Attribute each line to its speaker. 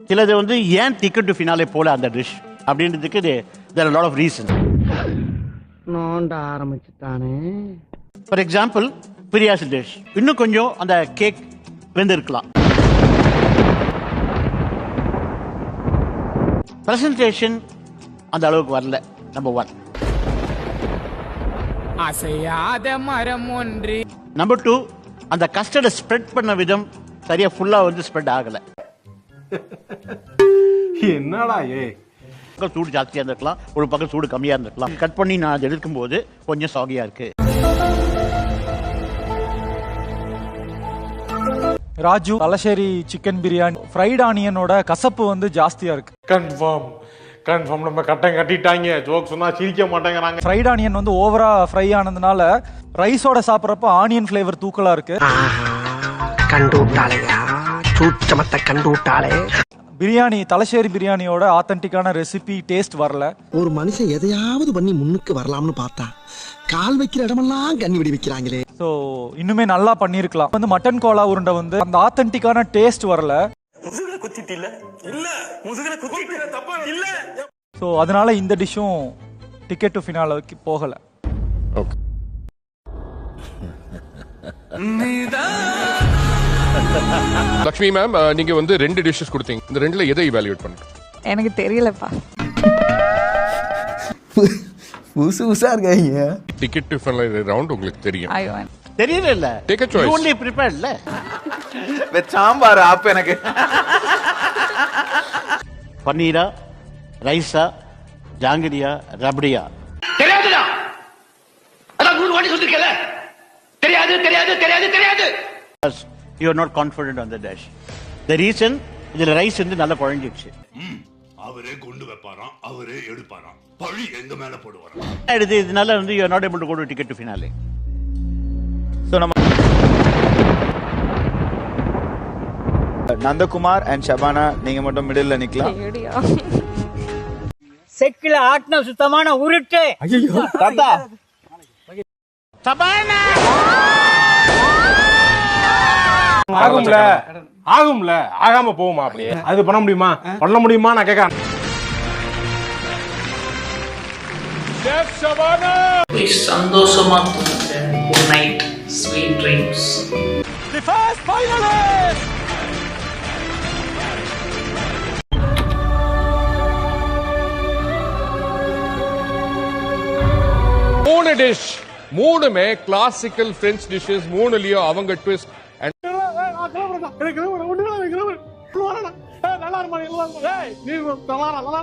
Speaker 1: சிலது வந்து ஏன் டிக்கெட் டு ஃபினாலே போல அந்த டிஷ் அப்படின்றதுக்கு there are lot of reason.
Speaker 2: நோண்ட ஆரம்பிச்சுட்டானே.
Speaker 1: ஃபார் எக்ஸாம்பிள் பிரியாஸ் டிஷ் இன்னும் கொஞ்சம் அந்த கேக் வெந்திருக்கலாம். பிரசன்டேஷன் அந்த அளவுக்கு வரல. நம்பர் 1.
Speaker 3: அசையாத மரம் ஒன்று.
Speaker 1: நம்பர் 2, அந்த கஸ்டர்டை ஸ்ப்ரெட் பண்ண விதம் சரியா ஃபுல்லா வந்து ஸ்ப்ரெட் ஆகல.
Speaker 4: என்னடா
Speaker 1: சூடு ஜாஸ்தியா இருந்திருக்கலாம், ஒரு பக்கம் சூடு கம்மியா இருந்திருக்கலாம். கட் பண்ணி நான் அதை எடுக்கும் போது கொஞ்சம் சாகியா இருக்கு.
Speaker 5: ராஜு தலசேரி சிக்கன் பிரியாணி ஃப்ரைட் ஆனியனோட கசப்பு வந்து ஜாஸ்தியா இருக்கு.
Speaker 4: கன்ஃபார்ம் நம்ம கட்டம் கட்டிட்டாங்க. ஜோக் சொன்னா சிரிக்க மாட்டேங்கிறாங்க.
Speaker 5: ஃப்ரைட் ஆனியன் வந்து ஓவரா ஃப்ரை ஆனதுனால ரைஸோட சாப்பிட்றப்ப ஆனியன் ஃபிளேவர் தூக்கலா இருக்கு.
Speaker 2: கண்டு விட்டாளையா, சூச்சமத்தை கண்டு விட்டாளே.
Speaker 5: பிரியாணி தலசேரி பிரியாணியோட ஆத்தென்டிக்கான ரெசிபி டேஸ்ட் வரல.
Speaker 6: ஒரு மனுஷன் எதையாவது பண்ணி முன்னுக்கு வரலாம்னு பார்த்தா கால் வைக்கிற இடமெல்லாம் கண்ணி விடி வைக்கிறாங்களே.
Speaker 5: ஸோ இன்னுமே நல்லா பண்ணியிருக்கலாம். வந்து மட்டன் கோலா உருண்டை வந்து அந்த ஆத்தென்டிக்கான டேஸ்ட் வரல. ஸோ அதனால இந்த டிஷ்ஷும் டிக்கெட் டு ஃபினாலுக்கு போகல.
Speaker 7: லக்ஷ்மி மேம், நீங்க வந்து 2 டிஷஸ் கொடுத்தீங்க. இந்த 2ல எதை இவாலுவேட் பண்றீங்க?
Speaker 8: எனக்கு தெரியலப்பா.
Speaker 6: புதுசு புதுசா இருக்காங்க.
Speaker 7: டிக்கெட் டு ஃபைனல் ரவுண்ட் உங்களுக்கு தெரியும்.
Speaker 1: தெரியல இல்ல.
Speaker 7: Take a choice.
Speaker 1: You only prepared இல்ல.
Speaker 4: சாம்பார் ஆப் எனக்கு.
Speaker 1: பன்னீரா, ரைஸா, ஜாங்கிரியா, ரபடியா?
Speaker 2: தெரியாதுடா. அதான் 3 வாட்டி சொல்லிருக்கல. தெரியாது தெரியாது தெரியாது தெரியாது.
Speaker 1: You are not confident on the dish. The reason இதுல ரைஸ் வந்து நல்லா குழஞ்சிடுச்சு.
Speaker 9: அவரே கொண்டு வைப்பாராம், அவரே எடுப்பாராம், பழி எங்க மேல போடுவாராம்.
Speaker 1: இதனால வந்து you are not able to go to ticket to finale.
Speaker 10: So நம்ம நந்தகுமார் அண்ட் ஷபானா நீங்க மட்டும் மிடில்ல நிக்கலாம்.
Speaker 2: செக்கில ஆட்டின சுத்தமான உருட்டு.
Speaker 4: ஐயோ தாத்தா.
Speaker 1: சபானா
Speaker 4: ஆகும்ல ஆகாம போகுமா? அப்படியே அது பண்ண முடியுமா நான் கேட்க.
Speaker 2: சந்தோஷமா தூங்குங்க. Good night, sweet dreams.
Speaker 5: The first finalist.
Speaker 7: மூணு டிஷ், மூணுமே கிளாசிக்கல் பிரெஞ்ச் டிஷஸ். மூணுலயும் அவங்க ட்விஸ்ட்.
Speaker 4: நல்லா